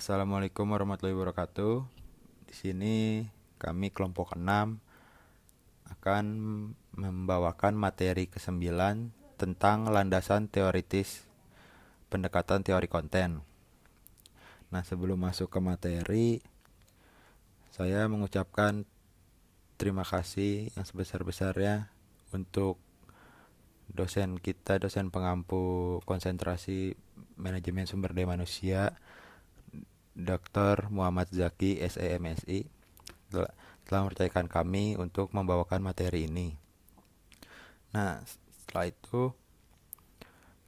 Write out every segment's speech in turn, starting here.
Assalamualaikum warahmatullahi wabarakatuh. Di sini kami kelompok 6 akan membawakan materi ke-9 tentang landasan teoritis pendekatan teori konten. Nah, sebelum masuk ke materi, saya mengucapkan terima kasih yang sebesar-besarnya untuk dosen kita, dosen pengampu konsentrasi manajemen sumber daya manusia, Dr. Muhammad Zaki, SEMSI, telah mempercayakan kami untuk membawakan materi ini. Nah, setelah itu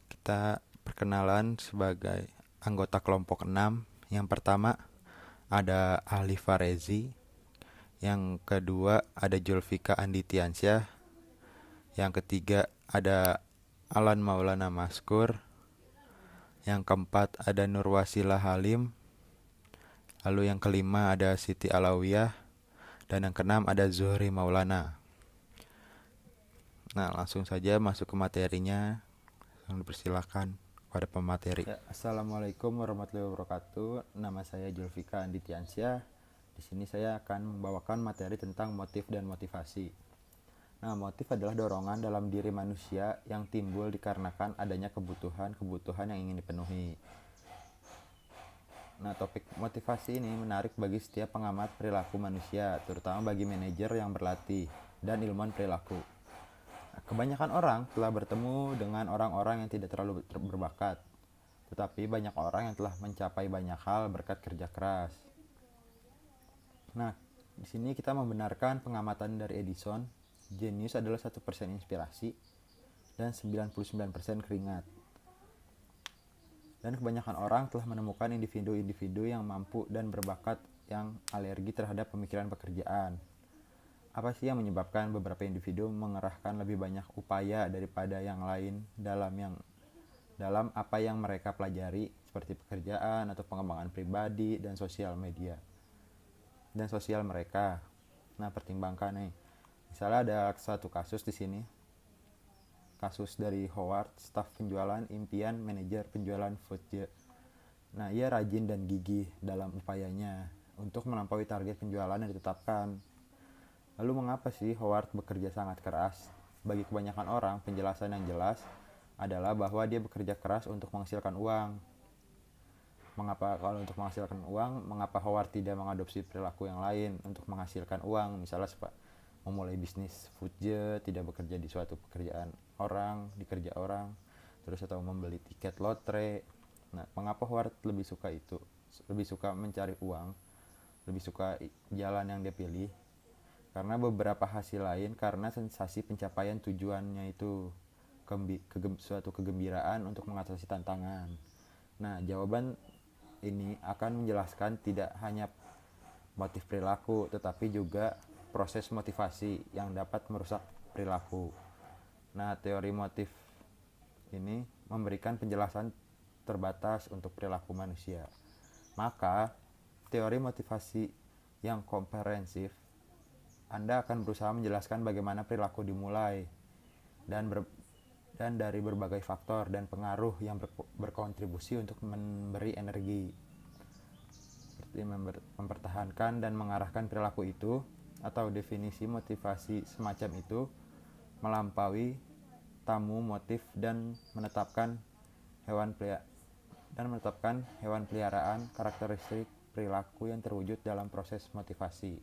kita perkenalan sebagai anggota kelompok 6. Yang pertama ada Ahli Farezi, yang kedua ada Julfika Anditiansyah, yang ketiga ada Alan Maulana Maskur, yang keempat ada Nurwasila Halim, lalu yang kelima ada Siti Alawiyah, dan yang keenam ada Zuhri Maulana. Nah, langsung saja masuk ke materinya. Langsung dipersilakan kepada pemateri. Ya, Assalamualaikum warahmatullahi wabarakatuh. Nama saya Julfika Anditiansyah. Di sini saya akan membawakan materi tentang motif dan motivasi. Nah, motif adalah dorongan dalam diri manusia yang timbul dikarenakan adanya kebutuhan yang ingin dipenuhi. Nah, topik motivasi ini menarik bagi setiap pengamat perilaku manusia, terutama bagi manajer yang berlatih dan ilmuwan perilaku. Nah, kebanyakan orang telah bertemu dengan orang-orang yang tidak terlalu berbakat, tetapi banyak orang yang telah mencapai banyak hal berkat kerja keras. Nah, di sini kita membenarkan pengamatan dari Edison, jenius adalah 1% inspirasi dan 99% keringat. Dan kebanyakan orang telah menemukan individu-individu yang mampu dan berbakat yang alergi terhadap pemikiran pekerjaan. Apa sih yang menyebabkan beberapa individu mengerahkan lebih banyak upaya daripada yang lain dalam apa yang mereka pelajari, seperti pekerjaan atau pengembangan pribadi dan sosial media dan sosial mereka. Nah, pertimbangkan nih. Misalnya ada satu kasus di sini. Kasus dari Howard, staf penjualan impian manajer penjualan Fudge. Nah, ia rajin dan gigih dalam upayanya untuk melampaui target penjualan yang ditetapkan. Lalu mengapa sih Howard bekerja sangat keras? Bagi kebanyakan orang, penjelasan yang jelas adalah bahwa dia bekerja keras untuk menghasilkan uang. Mengapa Howard tidak mengadopsi perilaku yang lain untuk menghasilkan uang? Misalnya memulai bisnis Fudge, tidak bekerja di suatu pekerjaan dikerja orang, terus atau membeli tiket lotre. Nah, mengapa Howard lebih suka itu? Lebih suka mencari uang, lebih suka jalan yang dia pilih? Karena beberapa hasil lain, karena sensasi pencapaian tujuannya itu suatu kegembiraan untuk mengatasi tantangan. Nah, jawaban ini akan menjelaskan tidak hanya motif perilaku, tetapi juga proses motivasi yang dapat merusak perilaku. Nah, teori motif ini memberikan penjelasan terbatas untuk perilaku manusia. Maka, teori motivasi yang komprehensif, Anda akan berusaha menjelaskan bagaimana perilaku dimulai dan dari berbagai faktor dan pengaruh yang berkontribusi untuk memberi energi, seperti mempertahankan dan mengarahkan perilaku itu, atau definisi motivasi semacam itu melampaui tamu motif dan menetapkan hewan peliharaan karakteristik perilaku yang terwujud dalam proses motivasi.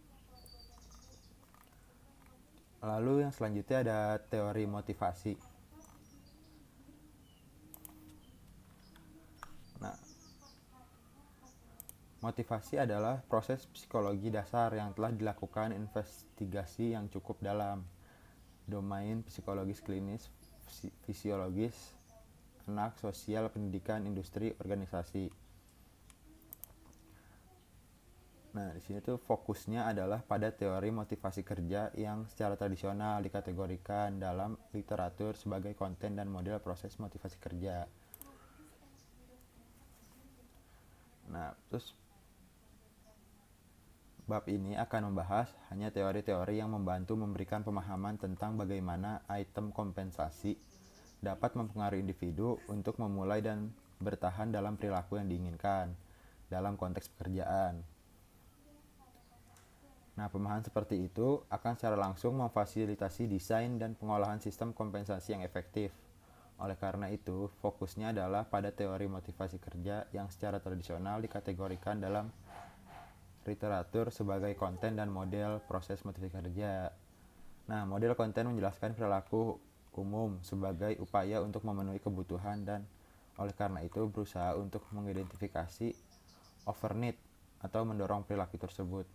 Lalu yang selanjutnya ada teori motivasi. Nah, motivasi adalah proses psikologi dasar yang telah dilakukan investigasi yang cukup dalam domain psikologis klinis, fisiologis, anak, sosial, pendidikan, industri, organisasi. Nah, di sini tuh fokusnya adalah pada teori motivasi kerja yang secara tradisional dikategorikan dalam literatur sebagai konten dan model proses motivasi kerja. Nah, terus bab ini akan membahas hanya teori-teori yang membantu memberikan pemahaman tentang bagaimana item kompensasi dapat mempengaruhi individu untuk memulai dan bertahan dalam perilaku yang diinginkan. dalam konteks pekerjaan. Nah, pemahaman seperti itu akan secara langsung memfasilitasi desain dan pengolahan sistem kompensasi yang efektif. Oleh karena itu, fokusnya adalah pada teori motivasi kerja yang secara tradisional dikategorikan dalam literatur sebagai konten dan model proses motivasi kerja. Nah, model konten menjelaskan perilaku umum sebagai upaya untuk memenuhi kebutuhan dan oleh karena itu berusaha untuk mengidentifikasi overneed atau mendorong perilaku tersebut.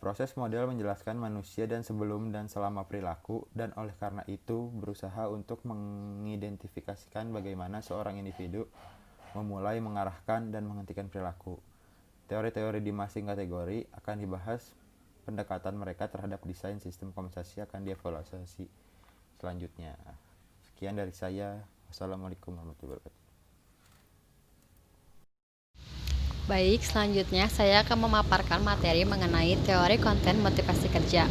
Proses model menjelaskan manusia dan sebelum dan selama perilaku dan oleh karena itu berusaha untuk mengidentifikasikan bagaimana seorang individu memulai mengarahkan dan menghentikan perilaku. Teori-teori di masing kategori akan dibahas, pendekatan mereka terhadap desain sistem kompensasi akan dievaluasi selanjutnya. Sekian dari saya. Wassalamualaikum warahmatullahi wabarakatuh. Baik, selanjutnya saya akan memaparkan materi mengenai teori konten motivasi kerja.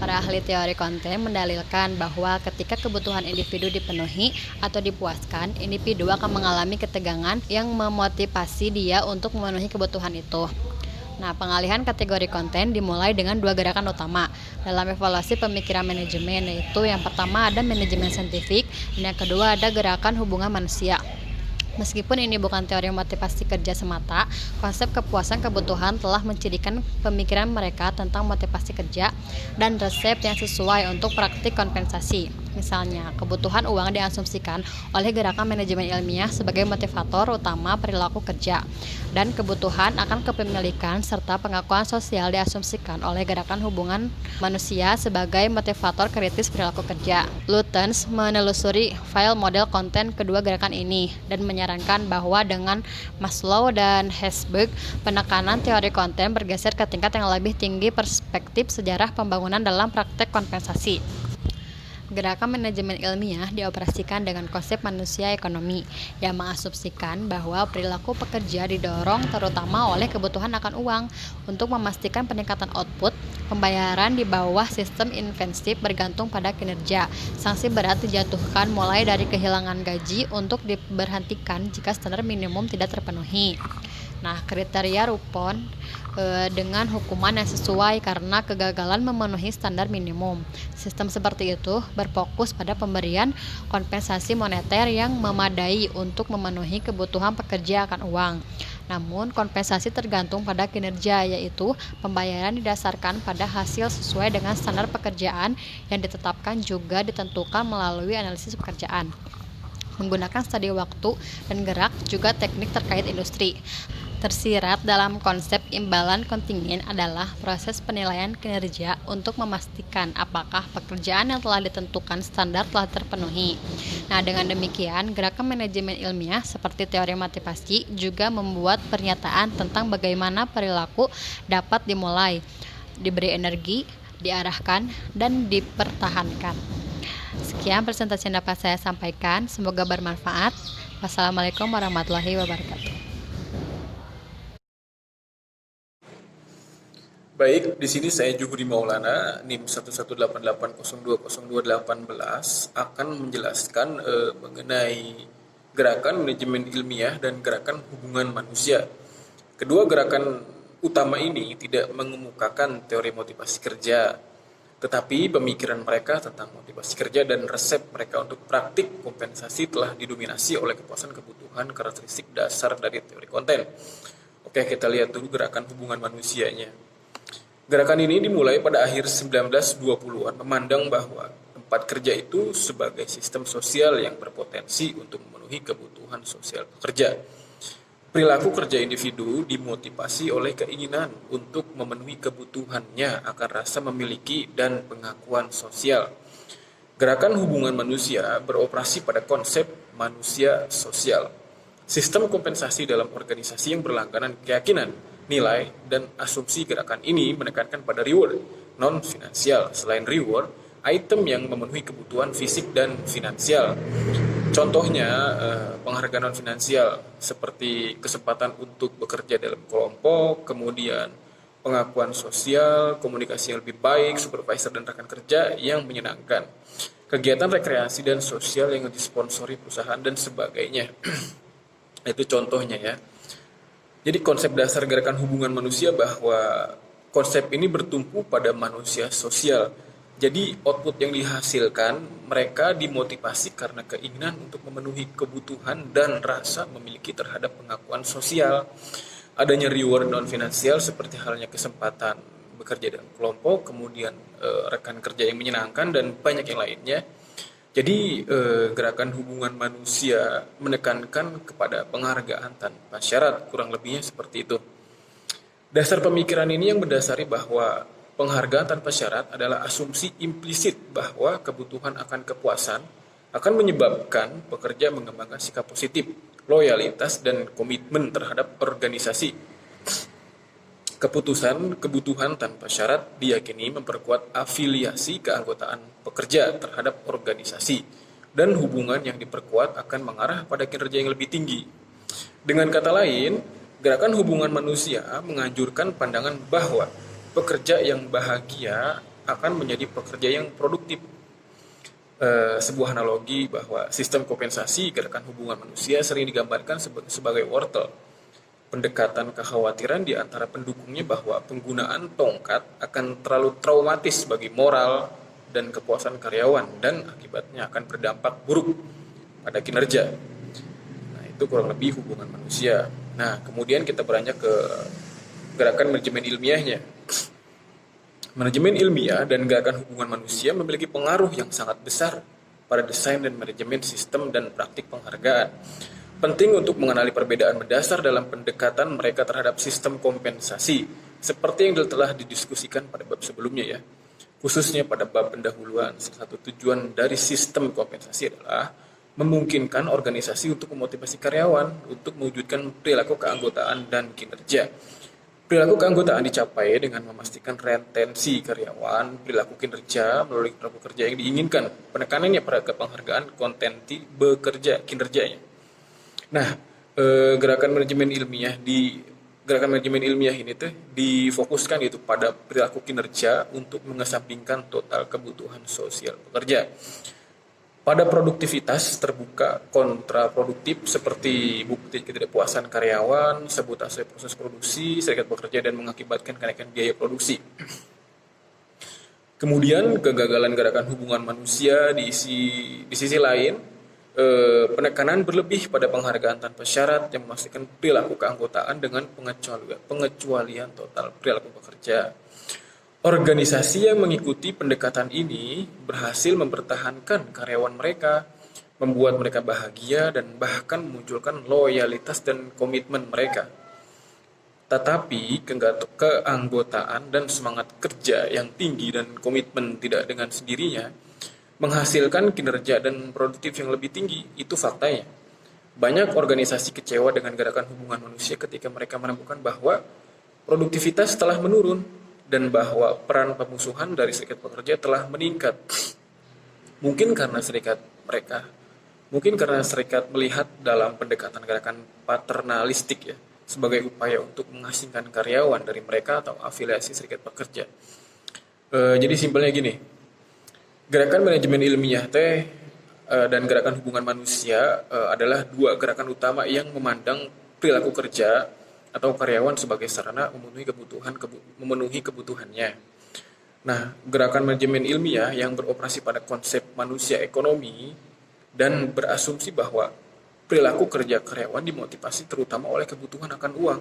Para ahli teori konten mendalilkan bahwa ketika kebutuhan individu dipenuhi atau dipuaskan, individu akan mengalami ketegangan yang memotivasi dia untuk memenuhi kebutuhan itu. Nah, pengalihan kategori konten dimulai dengan dua gerakan utama dalam evaluasi pemikiran manajemen, yaitu yang pertama ada manajemen saintifik dan yang kedua ada gerakan hubungan manusia. Meskipun ini bukan teori motivasi kerja semata, konsep kepuasan kebutuhan telah mencirikan pemikiran mereka tentang motivasi kerja dan resep yang sesuai untuk praktik kompensasi. Misalnya, kebutuhan uang diasumsikan oleh gerakan manajemen ilmiah sebagai motivator utama perilaku kerja, dan kebutuhan akan kepemilikan serta pengakuan sosial diasumsikan oleh gerakan hubungan manusia sebagai motivator kritis perilaku kerja. Lutyens menelusuri file model konten kedua gerakan ini dan menyarankan bahwa dengan Maslow dan Herzberg, penekanan teori konten bergeser ke tingkat yang lebih tinggi perspektif sejarah pembangunan dalam praktek kompensasi. Gerakan manajemen ilmiah dioperasikan dengan konsep manusia ekonomi yang mengasumsikan bahwa perilaku pekerja didorong terutama oleh kebutuhan akan uang. Untuk memastikan peningkatan output, pembayaran di bawah sistem insentif bergantung pada kinerja. Sanksi berat dijatuhkan mulai dari kehilangan gaji untuk diberhentikan jika standar minimum tidak terpenuhi. Nah, kriteria Rupon dengan hukuman yang sesuai karena kegagalan memenuhi standar minimum. Sistem seperti itu berfokus pada pemberian kompensasi moneter yang memadai untuk memenuhi kebutuhan pekerja akan uang. Namun, kompensasi tergantung pada kinerja, yaitu pembayaran didasarkan pada hasil sesuai dengan standar pekerjaan yang ditetapkan juga ditentukan melalui analisis pekerjaan. Menggunakan studi waktu dan gerak juga teknik terkait industri. Tersirat dalam konsep imbalan kontingen adalah proses penilaian kinerja untuk memastikan apakah pekerjaan yang telah ditentukan standar telah terpenuhi. Nah, dengan demikian, gerakan manajemen ilmiah seperti teori motivasi juga membuat pernyataan tentang bagaimana perilaku dapat dimulai, diberi energi, diarahkan, dan dipertahankan. Sekian presentasi yang dapat saya sampaikan, semoga bermanfaat. Wassalamualaikum warahmatullahi wabarakatuh. Baik, di sini saya Juhudi Maulana, NIM 11880202818 akan menjelaskan mengenai gerakan manajemen ilmiah dan gerakan hubungan manusia. Kedua gerakan utama ini tidak mengemukakan teori motivasi kerja, tetapi pemikiran mereka tentang motivasi kerja dan resep mereka untuk praktik kompensasi telah didominasi oleh kepuasan kebutuhan karakteristik dasar dari teori konten. Oke, kita lihat dulu gerakan hubungan manusianya. Gerakan ini dimulai pada akhir 1920-an, memandang bahwa tempat kerja itu sebagai sistem sosial yang berpotensi untuk memenuhi kebutuhan sosial pekerja. Perilaku kerja individu dimotivasi oleh keinginan untuk memenuhi kebutuhannya akan rasa memiliki dan pengakuan sosial. Gerakan hubungan manusia beroperasi pada konsep manusia sosial. Sistem kompensasi dalam organisasi yang berlangganan keyakinan, nilai, dan asumsi gerakan ini menekankan pada reward non-finansial. Selain reward, item yang memenuhi kebutuhan fisik dan finansial. Contohnya penghargaan non-finansial seperti kesempatan untuk bekerja dalam kelompok, kemudian pengakuan sosial, komunikasi yang lebih baik, supervisor dan rekan kerja yang menyenangkan, kegiatan rekreasi dan sosial yang disponsori perusahaan dan sebagainya. Nah, itu contohnya ya. Jadi konsep dasar gerakan hubungan manusia bahwa konsep ini bertumpu pada manusia sosial. Jadi output yang dihasilkan mereka dimotivasi karena keinginan untuk memenuhi kebutuhan dan rasa memiliki terhadap pengakuan sosial. Adanya reward non finansial seperti halnya kesempatan bekerja dalam kelompok, kemudian rekan kerja yang menyenangkan dan banyak yang lainnya. Jadi gerakan hubungan manusia menekankan kepada penghargaan tanpa syarat, kurang lebihnya seperti itu. Dasar pemikiran ini yang mendasari bahwa penghargaan tanpa syarat adalah asumsi implisit bahwa kebutuhan akan kepuasan akan menyebabkan pekerja mengembangkan sikap positif, loyalitas, dan komitmen terhadap organisasi. Kebutuhan tanpa syarat diyakini memperkuat afiliasi keanggotaan pekerja terhadap organisasi, dan hubungan yang diperkuat akan mengarah pada kinerja yang lebih tinggi. Dengan kata lain, gerakan hubungan manusia menganjurkan pandangan bahwa pekerja yang bahagia akan menjadi pekerja yang produktif. Sebuah analogi bahwa sistem kompensasi gerakan hubungan manusia sering digambarkan sebagai wortel. Pendekatan kekhawatiran di antara pendukungnya bahwa penggunaan tongkat akan terlalu traumatis bagi moral dan kepuasan karyawan dan akibatnya akan berdampak buruk pada kinerja. Nah, itu kurang lebih hubungan manusia. Nah, kemudian kita beranjak ke gerakan manajemen ilmiahnya. Manajemen ilmiah dan gerakan hubungan manusia memiliki pengaruh yang sangat besar pada desain dan manajemen sistem dan praktik penghargaan. Penting untuk mengenali perbedaan mendasar dalam pendekatan mereka terhadap sistem kompensasi, seperti yang telah didiskusikan pada bab sebelumnya ya. Khususnya pada bab pendahuluan, salah satu tujuan dari sistem kompensasi adalah memungkinkan organisasi untuk memotivasi karyawan untuk mewujudkan perilaku keanggotaan dan kinerja. Perilaku keanggotaan dicapai dengan memastikan retensi karyawan, perilaku kinerja melalui perilaku kerja yang diinginkan, penekanannya pada penghargaan kontenti bekerja kinerjanya. Nah, gerakan manajemen ilmiah ini tuh difokuskan itu pada perilaku kinerja untuk mengesampingkan total kebutuhan sosial pekerja. Pada produktivitas terbuka kontraproduktif seperti bukti ketidakpuasan karyawan, sabotase proses produksi, serikat pekerja dan mengakibatkan kenaikan biaya produksi. Kemudian kegagalan gerakan hubungan manusia di sisi lain, penekanan berlebih pada penghargaan tanpa syarat yang memastikan perilaku keanggotaan dengan pengecualian total perilaku pekerja. Organisasi yang mengikuti pendekatan ini berhasil mempertahankan karyawan mereka, membuat mereka bahagia dan bahkan memunculkan loyalitas dan komitmen mereka. Tetapi keanggotaan dan semangat kerja yang tinggi dan komitmen tidak dengan sendirinya menghasilkan kinerja dan produktif yang lebih tinggi, itu faktanya. Banyak organisasi kecewa dengan gerakan hubungan manusia ketika mereka menemukan bahwa produktivitas telah menurun dan bahwa peran pemusuhan dari serikat pekerja telah meningkat. Mungkin karena serikat melihat dalam pendekatan gerakan paternalistik ya, sebagai upaya untuk mengasingkan karyawan dari mereka atau afiliasi serikat pekerja. Jadi simpelnya gini, gerakan manajemen ilmiah dan gerakan hubungan manusia adalah dua gerakan utama yang memandang perilaku kerja atau karyawan sebagai sarana memenuhi kebutuhannya. Nah, gerakan manajemen ilmiah yang beroperasi pada konsep manusia ekonomi dan berasumsi bahwa perilaku kerja karyawan dimotivasi terutama oleh kebutuhan akan uang,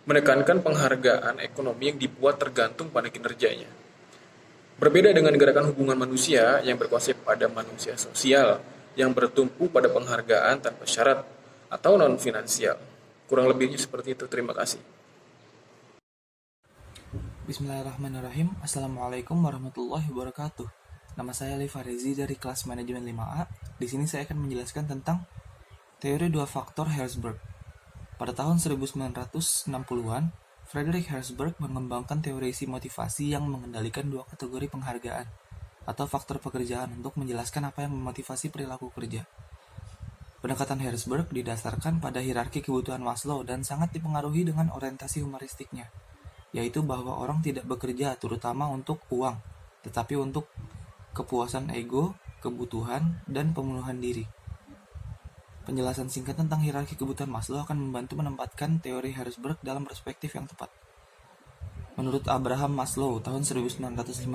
menekankan penghargaan ekonomi yang dibuat tergantung pada kinerjanya. Berbeda dengan gerakan hubungan manusia yang berkonsep pada manusia sosial yang bertumpu pada penghargaan tanpa syarat atau non-finansial. Kurang lebihnya seperti itu. Terima kasih. Bismillahirrahmanirrahim. Assalamualaikum warahmatullahi wabarakatuh. Nama saya Liva Rezi dari kelas manajemen 5A. Di sini saya akan menjelaskan tentang teori dua faktor Herzberg. Pada tahun 1960-an, Frederick Herzberg mengembangkan teori motivasi yang mengendalikan dua kategori penghargaan atau faktor pekerjaan untuk menjelaskan apa yang memotivasi perilaku kerja. Pendekatan Herzberg didasarkan pada hierarki kebutuhan Maslow dan sangat dipengaruhi dengan orientasi humoristiknya, yaitu bahwa orang tidak bekerja terutama untuk uang, tetapi untuk kepuasan ego, kebutuhan, dan pemenuhan diri. Penjelasan singkat tentang hierarki kebutuhan Maslow akan membantu menempatkan teori Herzberg dalam perspektif yang tepat. Menurut Abraham Maslow tahun 1954,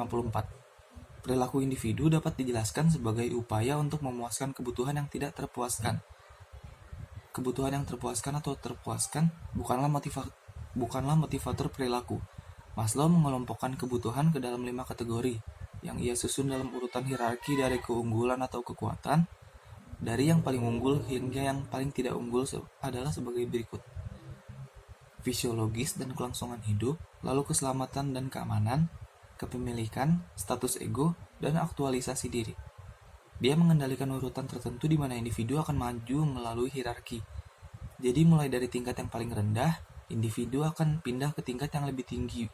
perilaku individu dapat dijelaskan sebagai upaya untuk memuaskan kebutuhan yang tidak terpuaskan. Kebutuhan yang terpuaskan atau terpuaskan bukanlah motivator perilaku. Maslow mengelompokkan kebutuhan ke dalam 5 kategori yang ia susun dalam urutan hierarki dari keunggulan atau kekuatan, dari yang paling unggul hingga yang paling tidak unggul adalah sebagai berikut. Fisiologis dan kelangsungan hidup, lalu keselamatan dan keamanan, kepemilikan, status ego, dan aktualisasi diri. Dia mengendalikan urutan tertentu di mana individu akan maju melalui hierarki. Jadi mulai dari tingkat yang paling rendah, individu akan pindah ke tingkat yang lebih tinggi.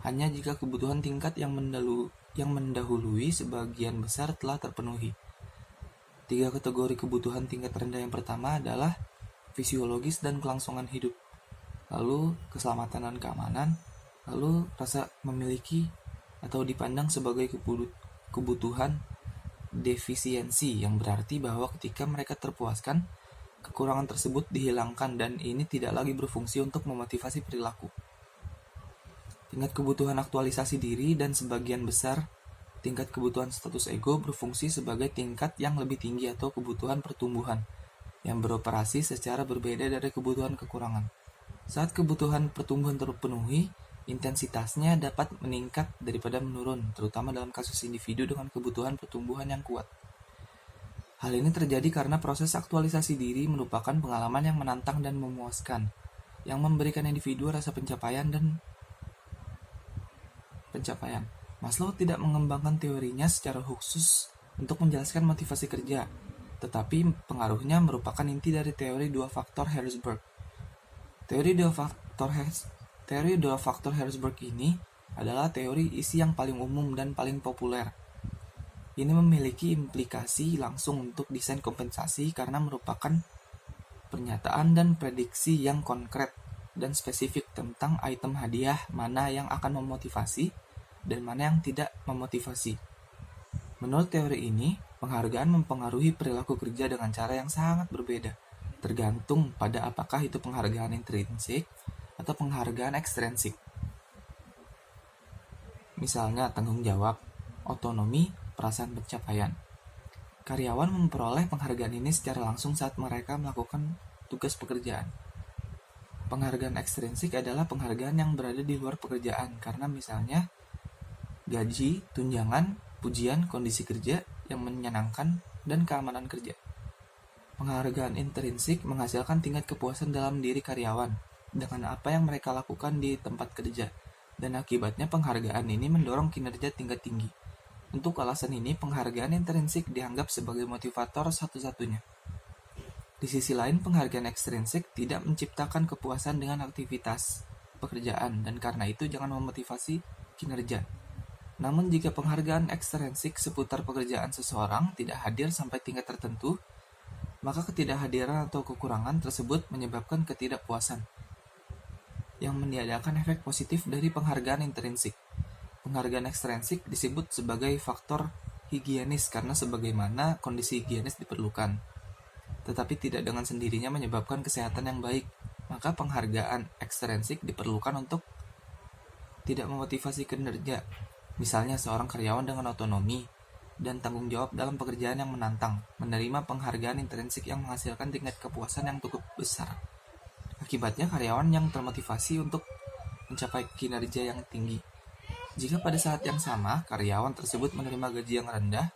Hanya jika kebutuhan tingkat yang mendahului sebagian besar telah terpenuhi. 3 kategori kebutuhan tingkat rendah yang pertama adalah fisiologis dan kelangsungan hidup, lalu keselamatan dan keamanan, lalu rasa memiliki atau dipandang sebagai kebutuhan defisiensi, yang berarti bahwa ketika mereka terpuaskan, kekurangan tersebut dihilangkan dan ini tidak lagi berfungsi untuk memotivasi perilaku. Tingkat kebutuhan aktualisasi diri dan sebagian besar tingkat kebutuhan status ego berfungsi sebagai tingkat yang lebih tinggi atau kebutuhan pertumbuhan yang beroperasi secara berbeda dari kebutuhan kekurangan. Saat kebutuhan pertumbuhan terpenuhi, intensitasnya dapat meningkat daripada menurun, terutama dalam kasus individu dengan kebutuhan pertumbuhan yang kuat. Hal ini terjadi karena proses aktualisasi diri merupakan pengalaman yang menantang dan memuaskan, yang memberikan individu rasa pencapaian. Maslow tidak mengembangkan teorinya secara khusus untuk menjelaskan motivasi kerja, tetapi pengaruhnya merupakan inti dari teori 2 faktor Herzberg. Teori dua faktor Herzberg ini adalah teori isi yang paling umum dan paling populer. Ini memiliki implikasi langsung untuk desain kompensasi karena merupakan pernyataan dan prediksi yang konkret dan spesifik tentang item hadiah mana yang akan memotivasi dan mana yang tidak memotivasi. Menurut teori ini, penghargaan mempengaruhi perilaku kerja dengan cara yang sangat berbeda, tergantung pada apakah itu penghargaan intrinsik atau penghargaan ekstrinsik. Misalnya tanggung jawab, otonomi, perasaan pencapaian. Karyawan memperoleh penghargaan ini secara langsung saat mereka melakukan tugas pekerjaan. Penghargaan ekstrinsik adalah penghargaan yang berada di luar pekerjaan karena misalnya gaji, tunjangan, pujian, kondisi kerja yang menyenangkan, dan keamanan kerja. Penghargaan intrinsik menghasilkan tingkat kepuasan dalam diri karyawan dengan apa yang mereka lakukan di tempat kerja, dan akibatnya penghargaan ini mendorong kinerja tingkat tinggi. Untuk alasan ini, penghargaan intrinsik dianggap sebagai motivator satu-satunya. Di sisi lain, penghargaan ekstrinsik tidak menciptakan kepuasan dengan aktivitas pekerjaan, dan karena itu jangan memotivasi kinerja. Namun jika penghargaan ekstrinsik seputar pekerjaan seseorang tidak hadir sampai tingkat tertentu, maka ketidakhadiran atau kekurangan tersebut menyebabkan ketidakpuasan, yang meniadakan efek positif dari penghargaan intrinsik. Penghargaan ekstrinsik disebut sebagai faktor higienis karena sebagaimana kondisi higienis diperlukan, tetapi tidak dengan sendirinya menyebabkan kesehatan yang baik. Maka penghargaan ekstrinsik diperlukan untuk tidak memotivasi kinerja. Misalnya seorang karyawan dengan otonomi dan tanggung jawab dalam pekerjaan yang menantang menerima penghargaan intrinsik yang menghasilkan tingkat kepuasan yang cukup besar. Akibatnya karyawan yang termotivasi untuk mencapai kinerja yang tinggi. Jika pada saat yang sama karyawan tersebut menerima gaji yang rendah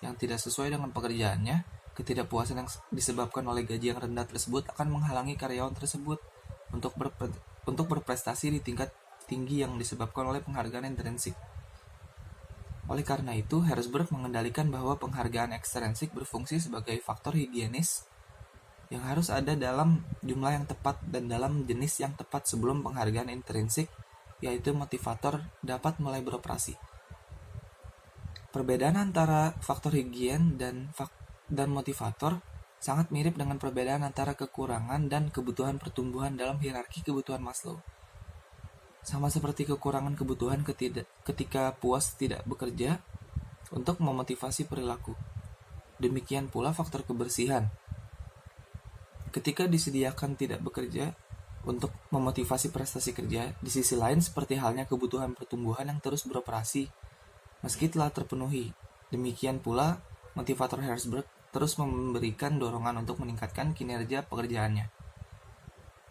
yang tidak sesuai dengan pekerjaannya, ketidakpuasan yang disebabkan oleh gaji yang rendah tersebut akan menghalangi karyawan tersebut untuk berprestasi di tingkat tinggi yang disebabkan oleh penghargaan intrinsik. Oleh karena itu, Herzberg mengendalikan bahwa penghargaan ekstrinsik berfungsi sebagai faktor higienis yang harus ada dalam jumlah yang tepat dan dalam jenis yang tepat sebelum penghargaan intrinsik, yaitu motivator, dapat mulai beroperasi. Perbedaan antara faktor higien dan motivator sangat mirip dengan perbedaan antara kekurangan dan kebutuhan pertumbuhan dalam hierarki kebutuhan Maslow. Sama seperti kekurangan kebutuhan ketika puas tidak bekerja untuk memotivasi perilaku. Demikian pula faktor kebersihan. Ketika disediakan tidak bekerja untuk memotivasi prestasi kerja, di sisi lain seperti halnya kebutuhan pertumbuhan yang terus beroperasi meski telah terpenuhi. Demikian pula, motivator Herzberg terus memberikan dorongan untuk meningkatkan kinerja pekerjaannya.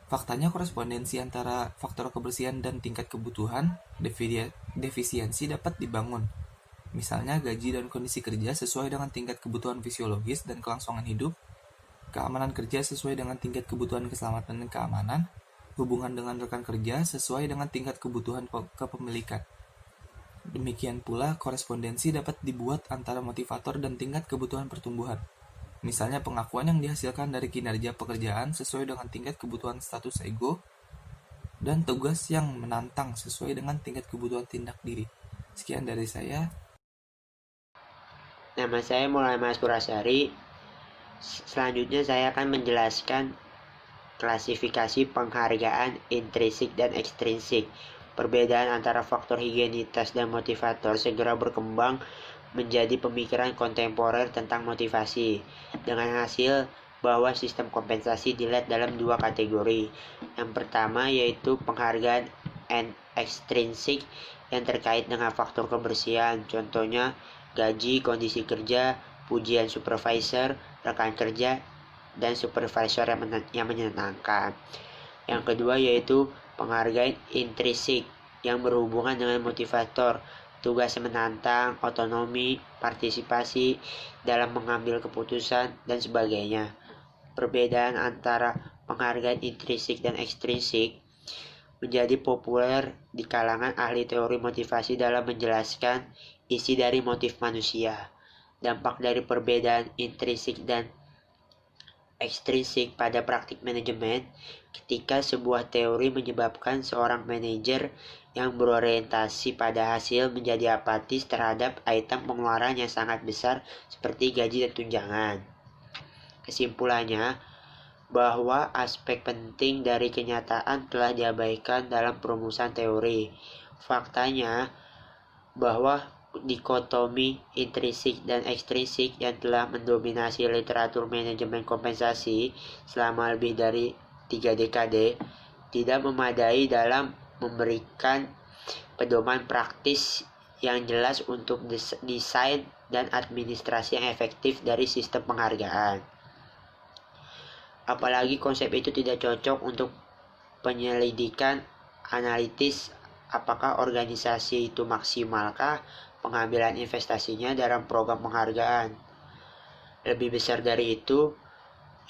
Faktanya korespondensi antara faktor kebersihan dan tingkat kebutuhan defisiensi dapat dibangun. Misalnya gaji dan kondisi kerja sesuai dengan tingkat kebutuhan fisiologis dan kelangsungan hidup, keamanan kerja sesuai dengan tingkat kebutuhan keselamatan dan keamanan, hubungan dengan rekan kerja sesuai dengan tingkat kebutuhan kepemilikan. Demikian pula, korespondensi dapat dibuat antara motivator dan tingkat kebutuhan pertumbuhan. Misalnya pengakuan yang dihasilkan dari kinerja pekerjaan sesuai dengan tingkat kebutuhan status ego, dan tugas yang menantang sesuai dengan tingkat kebutuhan tindak diri. Sekian dari saya. Nama saya Muhammad Purasari. Selanjutnya saya akan menjelaskan klasifikasi penghargaan intrinsik dan ekstrinsik. Perbedaan antara faktor higienitas dan motivator segera berkembang menjadi pemikiran kontemporer tentang motivasi, dengan hasil bahwa sistem kompensasi dilihat dalam dua kategori. Yang pertama yaitu penghargaan ekstrinsik yang terkait dengan faktor kebersihan, contohnya gaji, kondisi kerja, pujian supervisor, rekan kerja, dan supervisor yang menyenangkan. Yang kedua yaitu penghargaan intrinsik yang berhubungan dengan motivator, tugas menantang, otonomi, partisipasi dalam mengambil keputusan, dan sebagainya. Perbedaan antara penghargaan intrinsik dan ekstrinsik menjadi populer di kalangan ahli teori motivasi dalam menjelaskan isi dari motif manusia. Dampak dari perbedaan intrinsik dan ekstrinsik pada praktik manajemen ketika sebuah teori menyebabkan seorang manajer yang berorientasi pada hasil menjadi apatis terhadap item pengeluaran yang sangat besar seperti gaji dan tunjangan. Kesimpulannya, bahwa aspek penting dari kenyataan telah diabaikan dalam perumusan teori. Faktanya bahwa dikotomi intrinsik dan ekstrinsik yang telah mendominasi literatur manajemen kompensasi selama lebih dari 3 dekade tidak memadai dalam memberikan pedoman praktis yang jelas untuk desain dan administrasi yang efektif dari sistem penghargaan. Apalagi konsep itu tidak cocok untuk penyelidikan analitis apakah organisasi itu maksimalkah pengambilan investasinya dalam program penghargaan. Lebih besar dari itu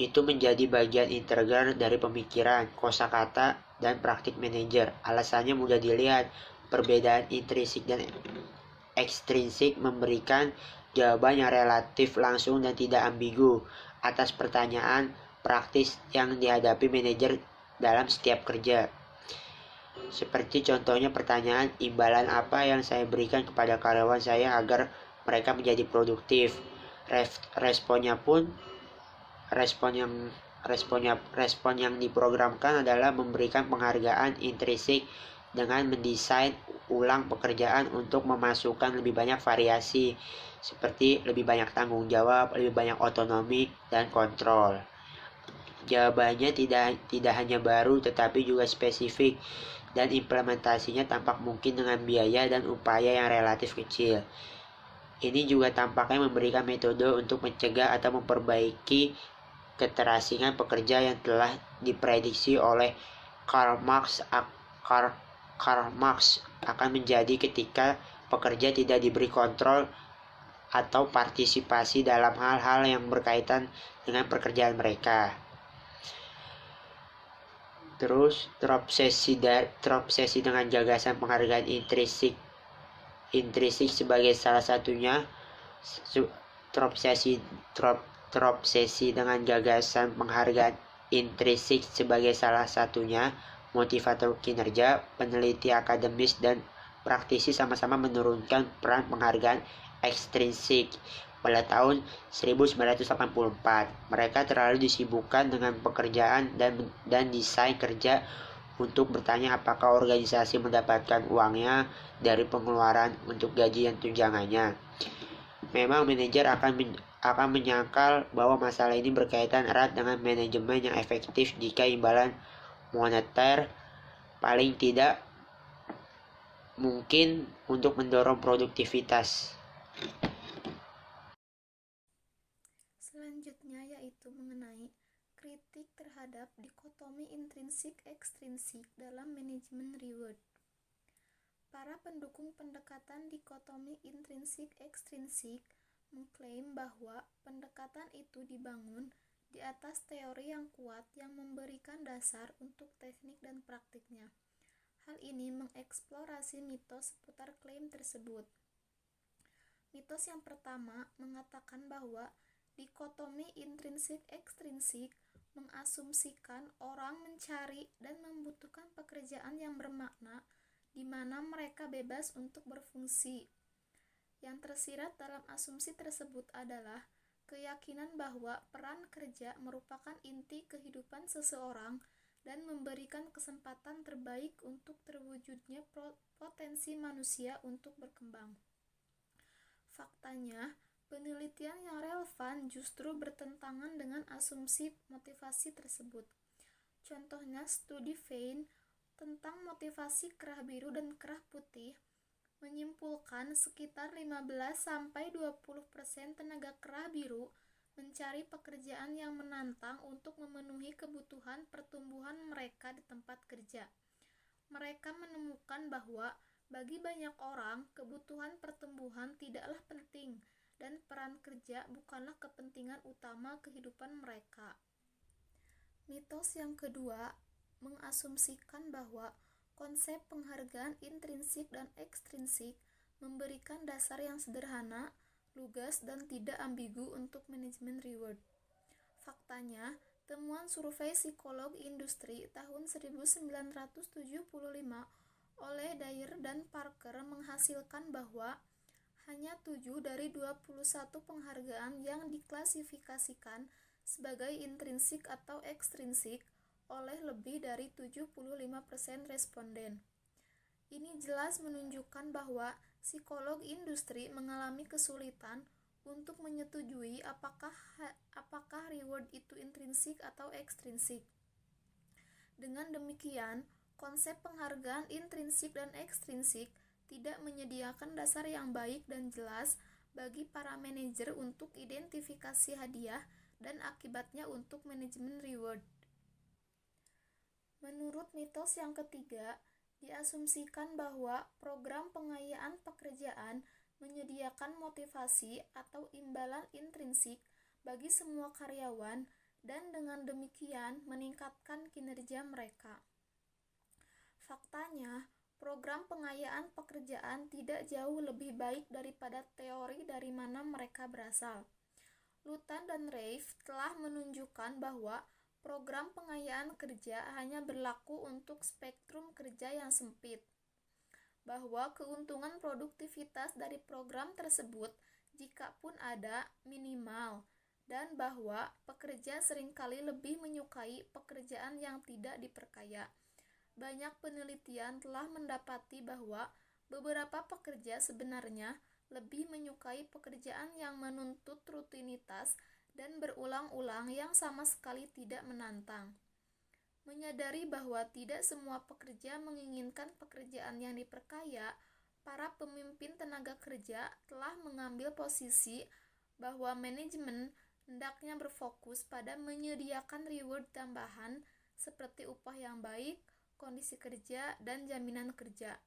menjadi bagian integral dari pemikiran, kosakata, dan praktik manajer. Alasannya mudah dilihat, perbedaan intrinsik dan ekstrinsik memberikan jawaban yang relatif langsung dan tidak ambigu atas pertanyaan praktis yang dihadapi manajer dalam setiap kerja. Seperti contohnya pertanyaan, imbalan apa yang saya berikan kepada karyawan saya agar mereka menjadi produktif. Respon yang diprogramkan adalah memberikan penghargaan intrinsik dengan mendesain ulang pekerjaan untuk memasukkan lebih banyak variasi, seperti lebih banyak tanggung jawab, lebih banyak otonomi, dan kontrol. Jawabannya tidak hanya baru tetapi juga spesifik, dan implementasinya tampak mungkin dengan biaya dan upaya yang relatif kecil. Ini juga tampaknya memberikan metode untuk mencegah atau memperbaiki keterasingan pekerja yang telah diprediksi oleh Karl Marx akan menjadi ketika pekerja tidak diberi kontrol atau partisipasi dalam hal-hal yang berkaitan dengan pekerjaan mereka. Terus terobsesi dengan gagasan penghargaan intrinsik sebagai salah satunya. Terobsesi dengan gagasan penghargaan intrinsik sebagai salah satunya. Motivator kinerja, peneliti akademis, dan praktisi sama-sama menurunkan peran penghargaan ekstrinsik. Pada tahun 1984, mereka terlalu disibukkan dengan pekerjaan dan desain kerja untuk bertanya apakah organisasi mendapatkan uangnya dari pengeluaran untuk gaji dan tunjangannya. Memang manajer akan menyangkal bahwa masalah ini berkaitan erat dengan manajemen yang efektif jika imbalan moneter paling tidak mungkin untuk mendorong produktivitas. Selanjutnya yaitu mengenai kritik terhadap dikotomi intrinsik-ekstrinsik dalam manajemen reward. Para pendukung pendekatan dikotomi intrinsik-ekstrinsik mengklaim bahwa pendekatan itu dibangun di atas teori yang kuat yang memberikan dasar untuk teknik dan praktiknya. Hal ini mengeksplorasi mitos seputar klaim tersebut. Mitos yang pertama mengatakan bahwa dikotomi intrinsik-ekstrinsik mengasumsikan orang mencari dan membutuhkan pekerjaan yang bermakna di mana mereka bebas untuk berfungsi. Yang tersirat dalam asumsi tersebut adalah keyakinan bahwa peran kerja merupakan inti kehidupan seseorang dan memberikan kesempatan terbaik untuk terwujudnya potensi manusia untuk berkembang. Faktanya, penelitian yang relevan justru bertentangan dengan asumsi motivasi tersebut. Contohnya studi Vein tentang motivasi kerah biru dan kerah putih menyimpulkan sekitar 15-20% tenaga kerah biru mencari pekerjaan yang menantang untuk memenuhi kebutuhan pertumbuhan mereka di tempat kerja. Mereka menemukan bahwa bagi banyak orang, kebutuhan pertumbuhan tidaklah penting dan peran kerja bukanlah kepentingan utama kehidupan mereka. Mitos yang kedua mengasumsikan bahwa konsep penghargaan intrinsik dan ekstrinsik memberikan dasar yang sederhana, lugas, dan tidak ambigu untuk manajemen reward. Faktanya, temuan survei psikolog industri tahun 1975 oleh Dyer dan Parker menghasilkan bahwa hanya 7 dari 21 penghargaan yang diklasifikasikan sebagai intrinsik atau ekstrinsik oleh lebih dari 75% responden. Ini jelas menunjukkan bahwa psikolog industri mengalami kesulitan untuk menyetujui apakah reward itu intrinsik atau ekstrinsik. Dengan demikian, konsep penghargaan intrinsik dan ekstrinsik tidak menyediakan dasar yang baik dan jelas bagi para manajer untuk identifikasi hadiah dan akibatnya untuk manajemen reward. Menurut mitos yang ketiga, diasumsikan bahwa program pengayaan pekerjaan menyediakan motivasi atau imbalan intrinsik bagi semua karyawan dan dengan demikian meningkatkan kinerja mereka. Faktanya, program pengayaan pekerjaan tidak jauh lebih baik daripada teori dari mana mereka berasal. Lutan dan Reif telah menunjukkan bahwa program pengayaan kerja hanya berlaku untuk spektrum kerja yang sempit, bahwa keuntungan produktivitas dari program tersebut, jika pun ada, minimal, dan bahwa pekerja seringkali lebih menyukai pekerjaan yang tidak diperkaya. Banyak penelitian telah mendapati bahwa beberapa pekerja sebenarnya lebih menyukai pekerjaan yang menuntut rutinitas dan berulang-ulang yang sama sekali tidak menantang. Menyadari bahwa tidak semua pekerja menginginkan pekerjaan yang diperkaya, para pemimpin tenaga kerja telah mengambil posisi bahwa manajemen hendaknya berfokus pada menyediakan reward tambahan seperti upah yang baik, kondisi kerja, dan jaminan kerja.